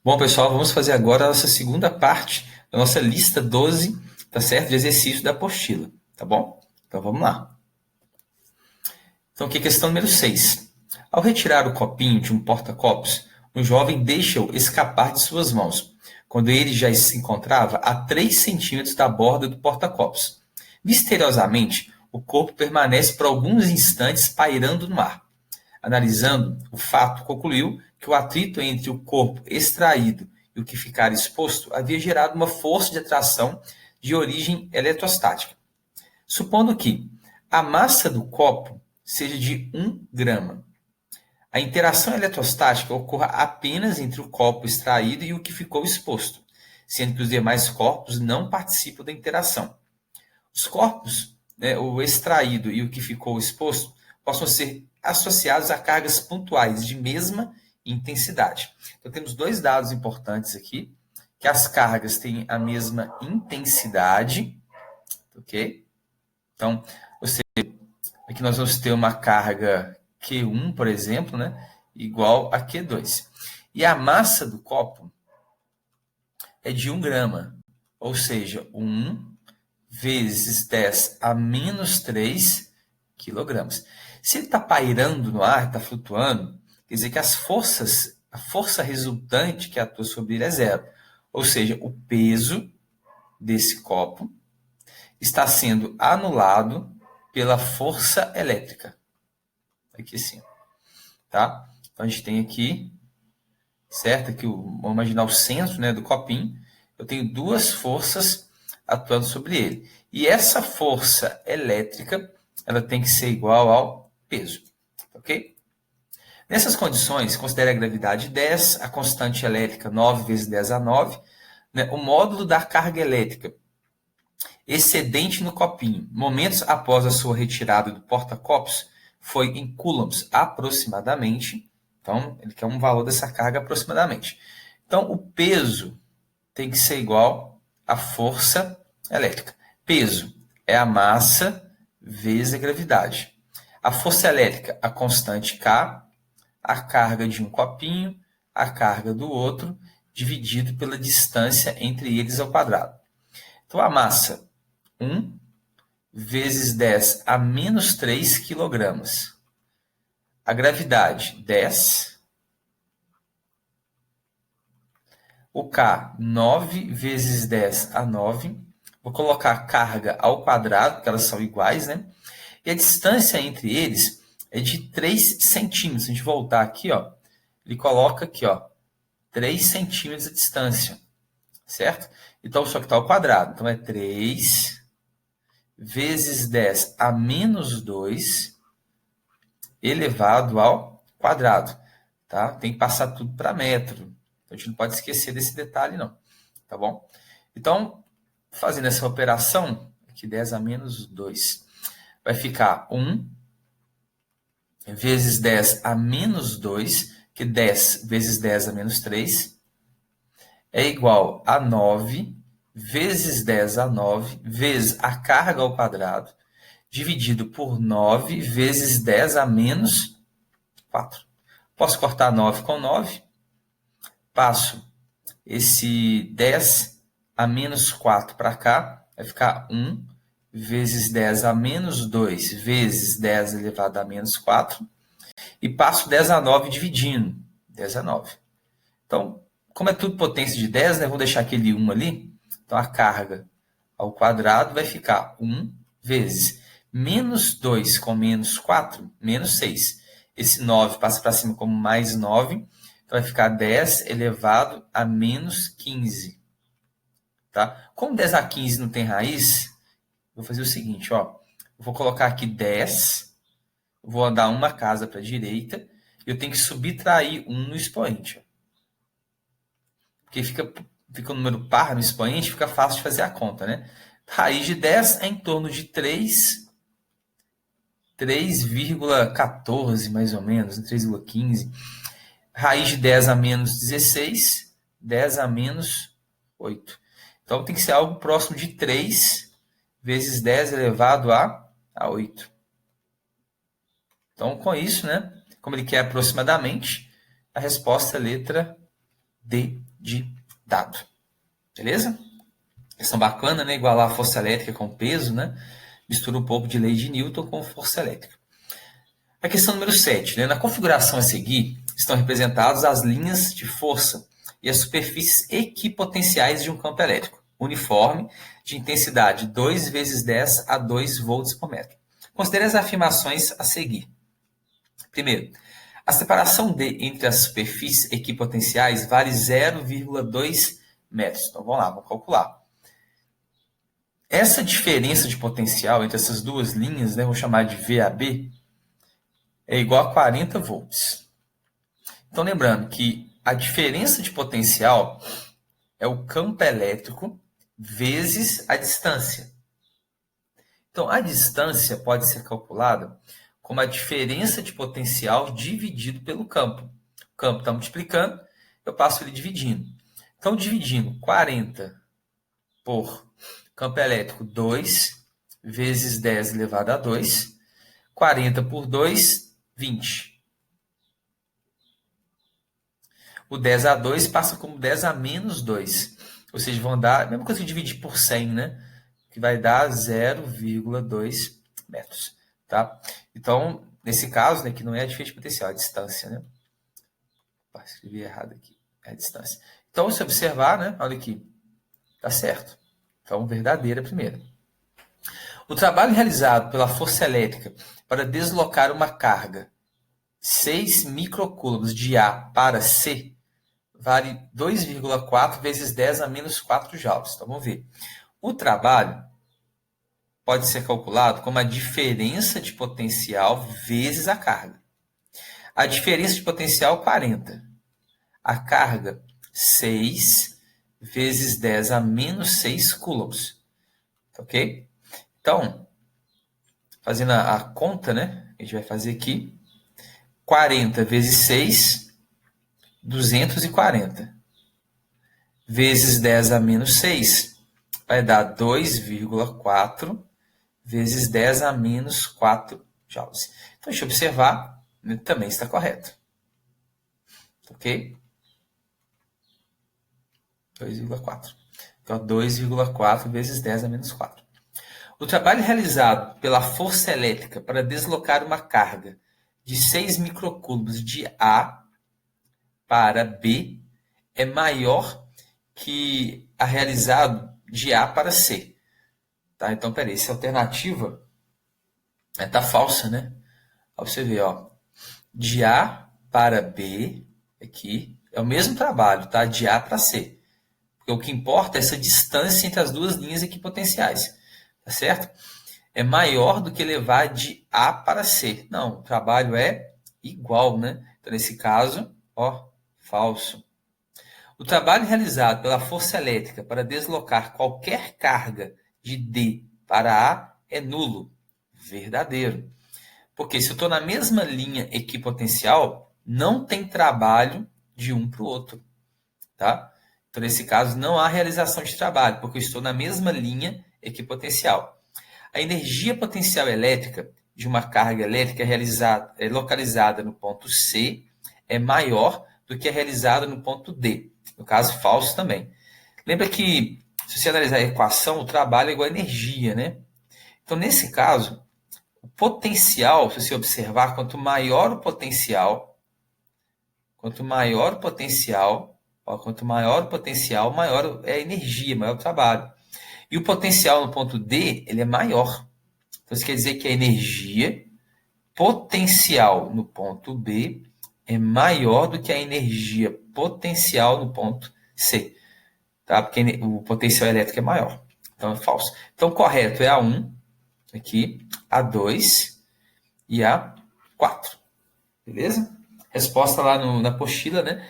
Bom, pessoal, vamos fazer agora a nossa segunda parte da nossa lista 12, tá certo? De exercícios da apostila, tá bom? Então vamos lá. Então aqui questão número 6. Ao retirar o copinho de um porta-copos, um jovem deixa-o escapar de suas mãos, quando ele já se encontrava a 3 centímetros da borda do porta-copos. Misteriosamente, o corpo permanece por alguns instantes pairando no ar. Analisando o fato, concluiu que o atrito entre o corpo extraído e o que ficara exposto havia gerado uma força de atração de origem eletrostática. Supondo que a massa do copo seja de 1 grama, a interação eletrostática ocorra apenas entre o copo extraído e o que ficou exposto, sendo que os demais corpos não participam da interação. Os corpos, o extraído e o que ficou exposto, possam ser associados a cargas pontuais de mesma intensidade. Então, temos dois dados importantes aqui, que as cargas têm a mesma intensidade, ok? Então, ou seja, aqui nós vamos ter uma carga Q1, por exemplo, né, igual a Q2. E a massa do copo é de 1 grama, ou seja, 1 vezes 10 a menos 3 quilogramas. Se ele está pairando no ar, está flutuando, quer dizer que a força resultante que atua sobre ele é zero. Ou seja, o peso desse copo está sendo anulado pela força elétrica. Aqui sim. Tá? Então a gente tem aqui, certo? Aqui, vamos imaginar o centro, né, do copinho. Eu tenho duas forças atuando sobre ele. E essa força elétrica, ela tem que ser igual ao peso, ok? Nessas condições, considere a gravidade 10, a constante elétrica 9 vezes 10 a 9, né, o módulo da carga elétrica excedente no copinho, momentos após a sua retirada do porta-copos, foi em coulombs aproximadamente. Então, ele quer um valor dessa carga aproximadamente. Então, o peso tem que ser igual à força elétrica. Peso é a massa vezes a gravidade. A força elétrica, a constante K, a carga de um copinho, a carga do outro, dividido pela distância entre eles ao quadrado. Então, a massa, 1 vezes 10 a menos 3 quilogramas. A gravidade, 10. O K, 9 vezes 10 a 9. Vou colocar a carga ao quadrado, porque elas são iguais, né? E a distância entre eles é de 3 centímetros. Se a gente voltar aqui, ó, ele coloca aqui, ó, 3 centímetros a distância, certo? Então, só que está ao quadrado. Então, é 3 vezes 10 a menos 2 elevado ao quadrado. Tá? Tem que passar tudo para metro. Então, a gente não pode esquecer desse detalhe, não. Tá bom? Então, fazendo essa operação, aqui 10 a menos 2, vai ficar 1 vezes 10 a menos 2, que 10 vezes 10 a menos 3, é igual a 9 vezes 10 a 9, vezes a carga ao quadrado, dividido por 9 vezes 10 a menos 4. Posso cortar 9 com 9. Passo esse 10 a menos 4 para cá. Vai ficar 1 vezes 10 a menos 2 vezes 10 elevado a menos 4. E passo 10 a 9 dividindo. 10 a 9. Então, como é tudo potência de 10, né, vou deixar aquele 1 ali. Então, a carga ao quadrado vai ficar 1 vezes menos 2 com menos 4, menos 6. Esse 9 passa para cima como mais 9. Então, vai ficar 10 elevado a menos 15. Tá? Como 10 a 15 não tem raiz, vou fazer o seguinte, ó. Eu vou colocar aqui 10, vou andar uma casa para a direita, e eu tenho que subtrair 1 no expoente. Porque fica um número par no expoente, fica fácil de fazer a conta, né? Raiz de 10 é em torno de 3,14 mais ou menos, 3,15. Raiz de 10 a menos 16, 10 a menos 8. Então, tem que ser algo próximo de 3 vezes 10 elevado a 8. Então, com isso, né, como ele quer aproximadamente, a resposta é a letra D de dado. Beleza? Questão bacana, né? Igualar a força elétrica com peso, né? Mistura um pouco de lei de Newton com força elétrica. A questão número 7. Né? Na configuração a seguir, estão representadas as linhas de força e as superfícies equipotenciais de um campo elétrico uniforme de intensidade 2 vezes 10 a 2 volts por metro. Considere as afirmações a seguir. Primeiro, a separação D entre as superfícies equipotenciais vale 0,2 metros. Então, vamos lá, vamos calcular. Essa diferença de potencial entre essas duas linhas, né, vou chamar de VAB, é igual a 40 volts. Então, lembrando que a diferença de potencial é o campo elétrico vezes a distância. Então, a distância pode ser calculada como a diferença de potencial dividido pelo campo. O campo está multiplicando, eu passo ele dividindo. Então, dividindo 40 por campo elétrico 2 vezes 10 elevado a 2, 40 por 2, 20. O 10 a 2 passa como 10 a menos 2. Ou seja, vão dar a mesma coisa que dividir por 100, né? Que vai dar 0,2 metros. Tá? Então, nesse caso, né, que não é a diferença de potencial, é a distância. Né? Opa, escrevi errado aqui. É a distância. Então, se observar, né, olha aqui, tá certo. Então, verdadeira primeira. O trabalho realizado pela força elétrica para deslocar uma carga 6 microcoulombs de A para C vale 2,4 vezes 10 a menos 4 joules. Então, vamos ver. O trabalho pode ser calculado como a diferença de potencial vezes a carga. A diferença de potencial, 40. A carga, 6 vezes 10 a menos 6 coulombs. Ok? Então, fazendo a conta, né? A gente vai fazer aqui. 40 vezes 6, 240. Vezes 10 a menos 6, vai dar 2,4 vezes 10 a menos 4 joules. Então, deixa eu observar, né, também está correto. Ok? 2,4. Então, 2,4 vezes 10 a menos 4. O trabalho realizado pela força elétrica para deslocar uma carga de 6 microcoulombs de A para B é maior que a realizado de A para C. Tá? Então, peraí, essa alternativa está falsa, né? Ó, você vê, ó, de A para B, aqui, é o mesmo trabalho, tá? De A para C. Porque o que importa é essa distância entre as duas linhas equipotenciais, tá certo? É maior do que levar de A para C. Não, o trabalho é igual, né? Então, nesse caso, ó, falso. O trabalho realizado pela força elétrica para deslocar qualquer carga de D para A é nulo. Verdadeiro. Porque se eu estou na mesma linha equipotencial, não tem trabalho de um para o outro. Tá? Então, nesse caso, não há realização de trabalho, porque eu estou na mesma linha equipotencial. A energia potencial elétrica de uma carga elétrica localizada no ponto C é maior do que a realizada no ponto D. No caso, falso também. Lembra que, se você analisar a equação, o trabalho é igual a energia, né? Então, nesse caso, o potencial, se você observar, quanto maior o potencial, maior é a energia, maior o trabalho. E o potencial no ponto D, ele é maior. Então, isso quer dizer que a energia potencial no ponto B é maior do que a energia potencial no ponto C. Tá? Porque o potencial elétrico é maior. Então, é falso. Então, correto é A1, aqui, A2 e A4. Beleza? Resposta lá na apostila, né?